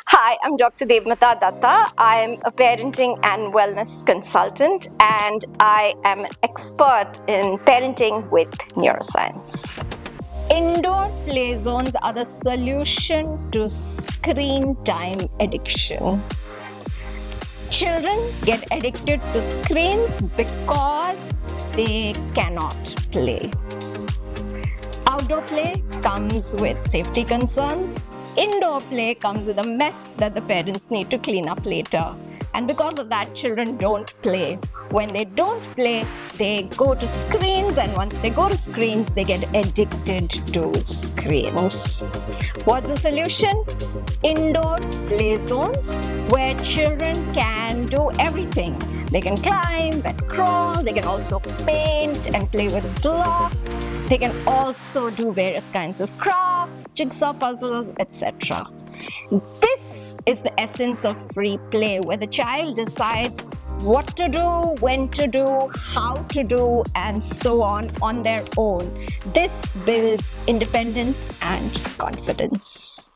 Hi, I'm Dr. Devmata Datta. I am a parenting and wellness consultant, and I am an expert in parenting with neuroscience. Indoor play zones are the solution to screen time addiction. Children get addicted to screens because they cannot play. Outdoor play comes with safety concerns. Indoor play comes with a mess that the parents need to clean up later. And because of that, children don't play. When they don't play, they go to screens, and once they go to screens, they get addicted to screens. What's the solution? Indoor play zones where children can do everything. They can climb and crawl, they can also paint and play with blocks. They can also do various kinds of crafts, jigsaw puzzles, etc. This is the essence of free play, where the child decides what to do, when to do, how to do, and so on their own. This builds independence and confidence.